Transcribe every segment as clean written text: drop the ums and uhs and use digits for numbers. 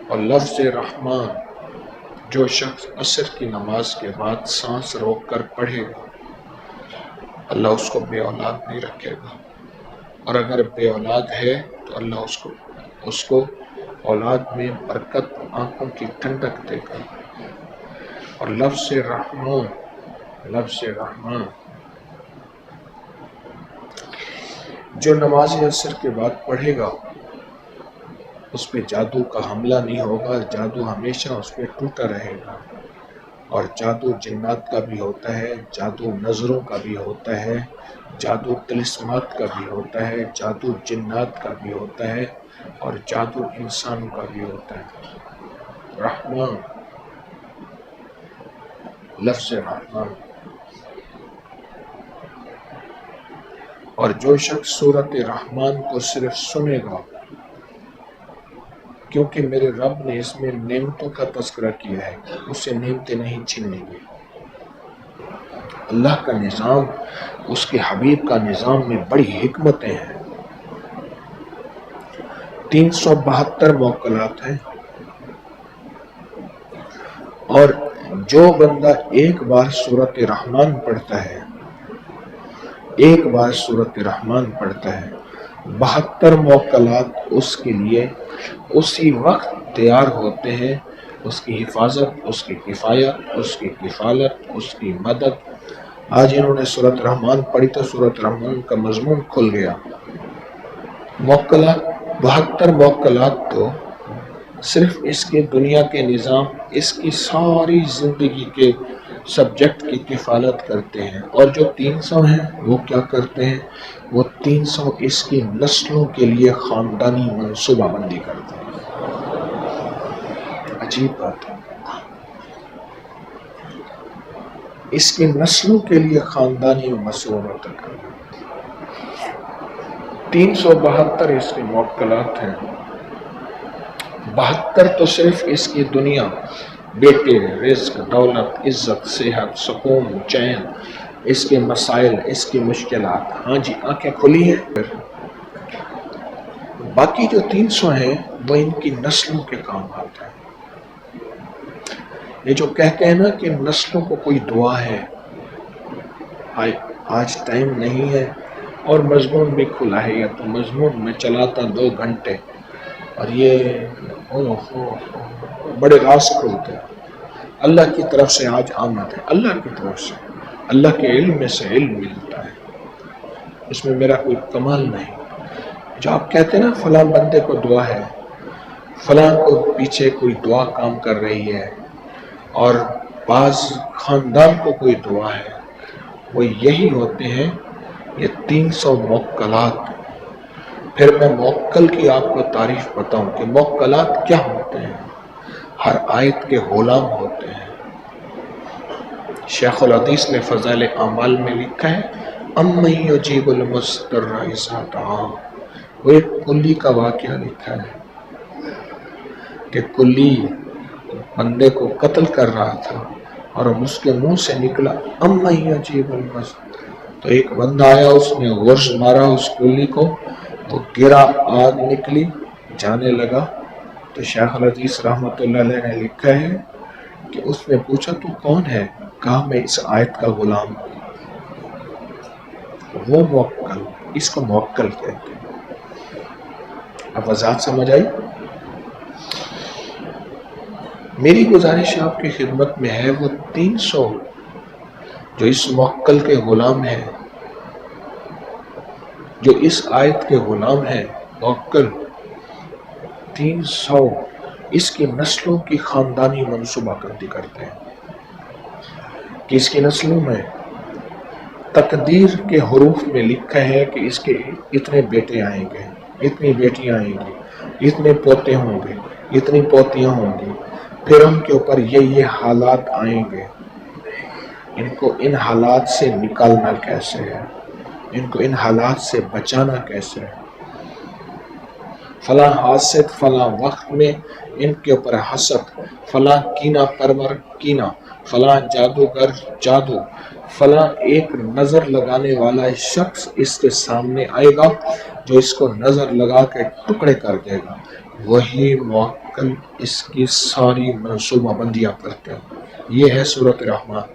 اور لفظ رحمان جو شخص عصر کی نماز کے بعد سانس روک کر پڑھے گا اللہ اس کو بے اولاد نہیں رکھے گا، اور اگر بے اولاد ہے تو اللہ اس کو اولاد میں برکت، آنکھوں کی ٹھنڈک دے گا۔ اور لفظ رحمان جو نماز عصر کے بعد پڑھے گا اس پہ جادو کا حملہ نہیں ہوگا، جادو ہمیشہ اس پہ ٹوٹا رہے گا۔ اور جادو جنات کا بھی ہوتا ہے، جادو نظروں کا بھی ہوتا ہے، جادو طلسمات کا بھی ہوتا ہے، جادو جنات کا بھی ہوتا ہے، اور جادو انسانوں کا بھی ہوتا ہے۔ رحمان، لفظ رحمان۔ اور جو شخص سورۃ رحمان کو صرف سنے گا، کیونکہ میرے رب نے اس میں نعمتوں کا تذکرہ کیا ہے، اسے نعمتیں نہیں چھینیں گی۔ اللہ کا نظام، اس کے حبیب کا نظام میں بڑی حکمتیں ہیں۔ 372 موکلات ہیں، اور جو بندہ ایک بار سورۃ رحمان پڑھتا ہے، 72 موکلات اس کے لیے اسی وقت تیار ہوتے ہیں، اس کی حفاظت، اس کی کفایت، اس کی کفالت، اس کی مدد۔ آج انہوں نے سورۃ رحمان پڑھی تو سورۃ رحمان کا مضمون کھل گیا۔ موکلات، 72 موکلات تو صرف اس کے دنیا کے نظام، اس کی ساری زندگی کے سبجیکٹ کی کفالت کرتے ہیں، اور جو 300 ہیں وہ کیا کرتے ہیں؟ وہ 300 اس کی نسلوں کے لیے خاندانی منصوبہ بندی کرتے ہیں۔ عجیب بات ہے، اس کی نسلوں کے لیے خاندانی منصوبہ بندی کرتے ہیں۔ 372 اس کے موکلات ہیں، 72 تو صرف اس کی دنیا، بیٹے، رزق، دولت، عزت، صحت، سکون، چین، اس کے مسائل، اس کی مشکلات۔ ہاں جی، آنکھیں کھلی ہیں۔ باقی جو 300 ہیں وہ ان کی نسلوں کے کام آتے ہیں۔ یہ جو کہتے ہیں نا کہ نسلوں کو کوئی دعا ہے، آج ٹائم نہیں ہے اور مضمون بھی کھلا ہے، یا تو مضمون میں چلاتا 2 گھنٹے اور یہ بڑے راز کھلتے ہیں۔ اللہ کی طرف سے آج آمد ہے، اللہ کی طرف سے، اللہ کے علم میں سے علم ملتا ہے، اس میں میرا کوئی کمال نہیں۔ جو آپ کہتے ہیں نا فلاں بندے کو دعا ہے، فلاں کو پیچھے کوئی دعا کام کر رہی ہے، اور بعض خاندان کو کوئی دعا ہے، وہ یہی ہوتے ہیں یہ 300 موکلات۔ پھر میں موکل کی آپ کو تعریف بتاؤں کہ موکلات کیا ہوتے ہیں۔ ہر آیت کے غلام ہوتے ہیں۔ شیخ الحدیث نے فضائل اعمال میں لکھا ہے، اَمَّن یُجِیبُ الْمُضْطَرَّ اِذَا دَعَاهُ۔ وہ ایک کلی کا واقعہ لکھا ہے کہ کلی بندے کو قتل کر رہا تھا اور اس کے منہ سے نکلا اَمَّن یُجِیبُ الْمُضْطَرَّ، تو ایک بندہ آیا، اس نے غرز مارا اس کلی کو، تو گرا، آگ نکلی، جانے لگا۔ تو شیخ الحدیث رحمۃ اللہ علیہ نے لکھا ہے کہ اس نے پوچھا تو کون ہے؟ کہا میں اس آیت کا غلام ہوں۔ وہ موکل، اس کو موکل کہتے ہیں۔ اب وضاحت سمجھ آئی؟ میری گزارش آپ کی خدمت میں ہے، وہ 300 جو اس موکل کے غلام ہیں، جو اس آیت کے غلام ہیں، موکل 300 اس کی نسلوں کی خاندانی منصوبہ بندی کرتے ہیں کہ اس کی نسلوں میں تقدیر کے حروف میں لکھا ہے کہ اس کے اتنے بیٹے آئیں گے، اتنی بیٹیاں آئیں گی، اتنے پوتے ہوں گے، اتنی پوتیاں ہوں گی، پھر ان کے اوپر یہ حالات آئیں گے، ان کو ان حالات سے نکالنا کیسے ہے، ان کو ان حالات سے بچانا کیسے ہے، فلاں حاسد فلاں وقت میں ان کے اوپر حسد، فلاں کینہ پرور کینہ، فلاں جادوگر جادو، فلاں ایک نظر لگانے والا شخص اس کے سامنے آئے گا جو اس کو نظر لگا کے ٹکڑے کر دے گا۔ وہی موکل کل اس کی ساری منصوبہ بندیاں کرتے ہیں. یہ ہے سورۃ رحمان.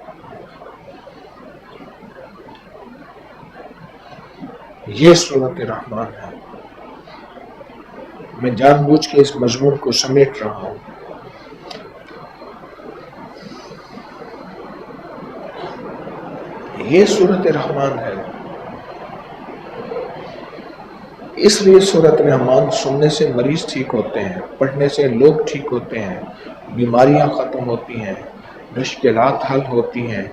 یہ سورۃ رحمان ہے. میں جان بوجھ کے اس مضمون کو سمیٹ رہا ہوں. یہ سورۃ رحمان ہے. اس لیے سورۃ رحمان سننے سے مریض ٹھیک ہوتے ہیں، پڑھنے سے لوگ ٹھیک ہوتے ہیں، بیماریاں ختم ہوتی ہیں، مشکلات حل ہوتی ہیں،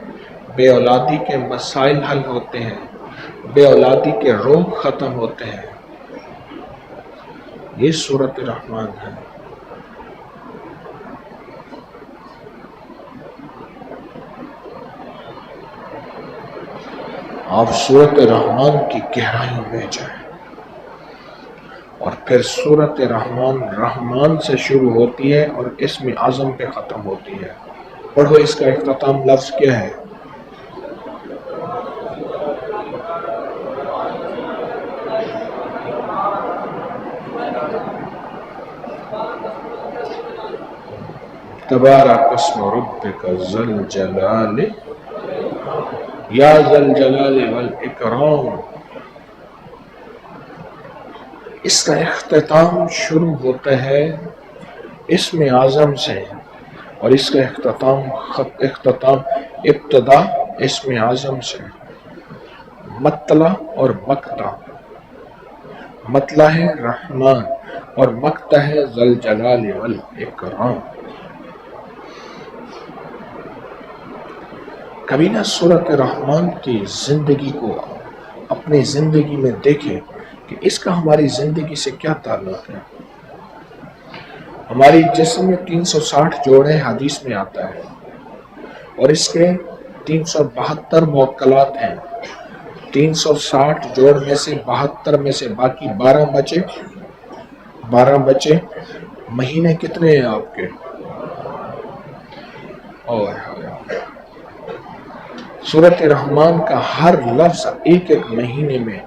بے اولادی کے مسائل حل ہوتے ہیں، بے اولادی کے روگ ختم ہوتے ہیں. یہ سورۃ رحمان ہے. آپ سورۃ رحمان کی گہرائیوں میں جائیں اور پھر سورۃ رحمان رحمان سے شروع ہوتی ہے اور اسم اعظم پہ ختم ہوتی ہے. پڑھو اس کا اختتام لفظ کیا ہے؟ تبارک اسم ربک ذی الجلال یا ذی الجلال والاکرام. اس کا اختتام شروع ہوتا ہے اسم اعظم سے اور اس کا اختتام ابتدا اسم اعظم سے. مطلع اور مقطع. مطلع ہے رحمان اور مقطع ہے ذی الجلال والاکرام. کبھی نہ سورۃ رحمان کی زندگی کو اپنی زندگی میں دیکھیں کہ اس کا ہماری زندگی سے کیا تعلق ہے. ہماری جسم میں 360 جوڑے حدیث میں آتا ہے اور اس کے 372 موکلات ہیں. 360 جوڑ میں سے 72 میں سے باقی 12 بچے. مہینے کتنے ہیں آپ کے؟ سورۃ رحمان کا ہر لفظ ایک ایک مہینے میں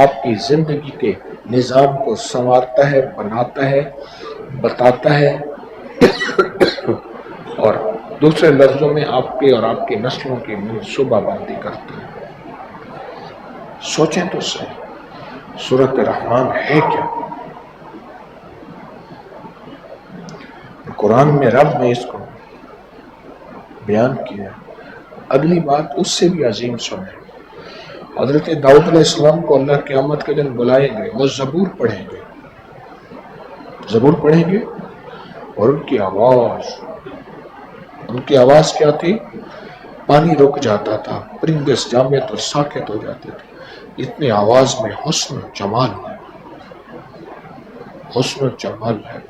آپ کی زندگی کے نظام کو سنوارتا ہے، بناتا ہے، بتاتا ہے اور دوسرے لفظوں میں آپ کے اور آپ کی نسلوں کی منصوبہ بندی کرتا ہے. سوچیں تو صحیح سورۃ رحمان ہے کیا؟ قرآن میں رب نے اس کو بیان کیا. اگلی بات اس سے بھی عظیم سنیں. حضرت داؤد علیہ السلام کو اللہ قیامت کے دن بلائیں گے. وہ زبور پڑھیں گے اور ان کی آواز کیا تھی؟ پانی رک جاتا تھا، پرندے جامد اور ساکت ہو جاتے تھے. اتنی آواز میں حسن و جمال ہے.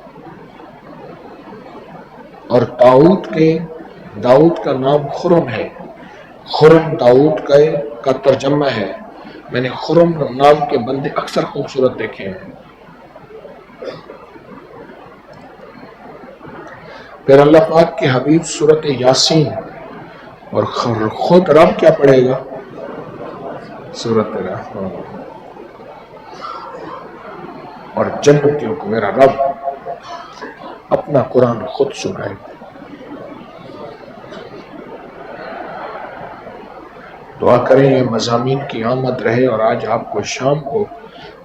اور داؤد کا نام خرم ہے. خرم داؤد کا ترجمہ ہے. میں نے خرم نام کے بندے اکثر خوبصورت دیکھے ہیں. پھر اللہ پاک کے حبیب سورۃ یاسین اور خود رب کیا پڑھے گا؟ سورۃ رحمان. اور جنتیوں کو میرا رب اپنا قرآن خود سنائے گا. دعا کریں یہ مضامین کی آمد رہے اور آج آپ کو شام کو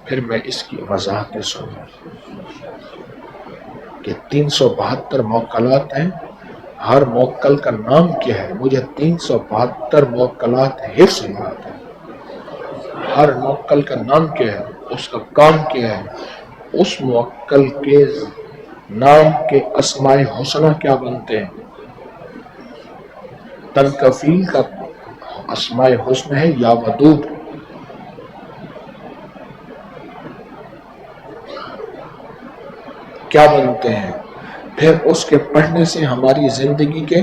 پھر میں اس کی وضاحتیں سنوں کہ 372 موکلات ہیں. ہر موکل کا نام کیا ہے؟ مجھے 372 موکلات حفظ یاد ہے. ہر موکل کا نام کیا ہے؟ اس کا کام کیا ہے؟ اس موکل کے نام کے اسماء حسنہ کیا بنتے ہیں؟ تنکفیل کا اسماء حسن ہے یا ودود. کیا بنتے ہیں؟ پھر اس کے پڑھنے سے ہماری زندگی کے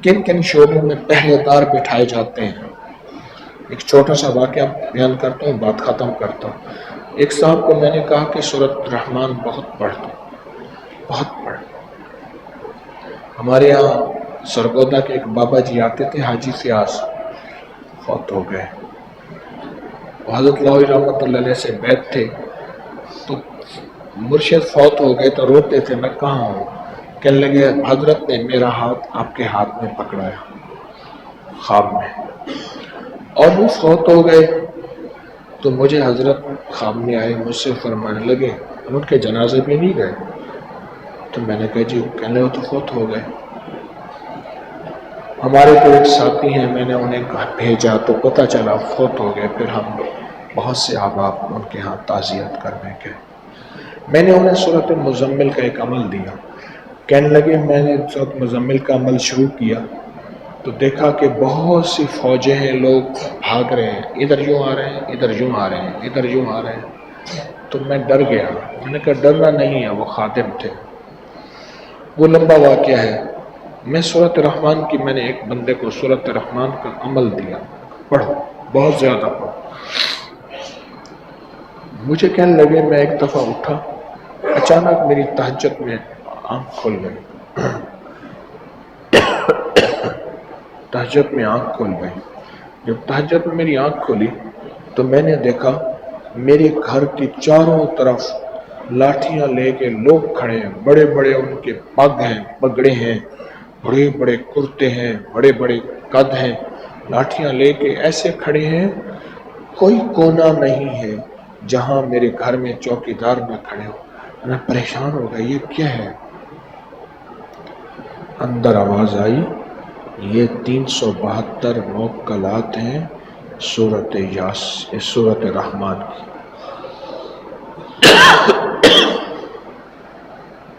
کن کن شعبوں میں پہلے دار بٹھائے جاتے ہیں. ایک چھوٹا سا واقعہ بیان کرتا ہوں، بات ختم کرتا ہوں. ایک صاحب کو میں نے کہا کہ سورۃ رحمان بہت پڑھ. ہمارے یہاں سرگودا کے ایک بابا جی آتے تھے، حاجی فیاض، فوت ہو گئے. حضرت لاہوری رحمۃ اللہ علیہ سے بیعت تھے تو مرشد فوت ہو گئے تو روتے تھے. میں کہاں ہوں؟ کہنے لگے حضرت نے میرا ہاتھ آپ کے ہاتھ میں پکڑایا خواب میں، اور وہ فوت ہو گئے۔ تو مجھے حضرت خواب میں آئے، مجھ سے فرمانے لگے ان کے جنازے پہ نہیں گئے؟ تو میں نے کہا جی، کہنے لگے وہ تو فوت ہو گئے۔ ہمارے کو ایک ساتھی ہیں، میں نے انہیں بھیجا تو پتہ چلا فوت ہو گئے۔ پھر ہم بہت سے احباب ان کے ہاں تعزیت کرنے گئے۔ میں نے انہیں سورۃ مزمل کا ایک عمل دیا، کہنے لگے میں نے سورۃ مزمل کا عمل شروع کیا تو دیکھا کہ بہت سی فوجیں ہیں، لوگ بھاگ رہے ہیں، ادھر یوں آ رہے ہیں، ادھر یوں آ رہے ہیں، ادھر یوں آ رہے ہیں۔ تو میں ڈر گیا، میں نے کہا ڈرنا نہیں ہے، وہ خادم تھے۔ وہ لمبا واقعہ ہے۔ میں سورۃ رحمان کی، میں نے ایک بندے کو سورۃ رحمان کا عمل دیا، پڑھو، بہت زیادہ پڑھو۔ مجھے کہنے لگے، میں ایک دفعہ اٹھا، اچانک میری تہجد میں آنکھ کھل گئی، تہجد میں آنکھ کھل گئی۔ جب تہجد میں میری آنکھ کھلی تو میں نے دیکھا میرے گھر کی چاروں طرف لاٹھیاں لے کے لوگ کھڑے ہیں، بڑے بڑے ان کے پگ ہیں، پگڑے ہیں، بڑے بڑے کرتے ہیں، بڑے بڑے قد ہیں، لاٹھیاں لے کے ایسے کھڑے ہیں، کوئی کونا نہیں ہے جہاں میرے گھر میں چوکیدار نہ کھڑے ہو۔ میں پریشان ہو گیا، یہ کیا ہے؟ اندر آواز آئی، یہ 372 موکلات ہیں سورۃ رحمان کی۔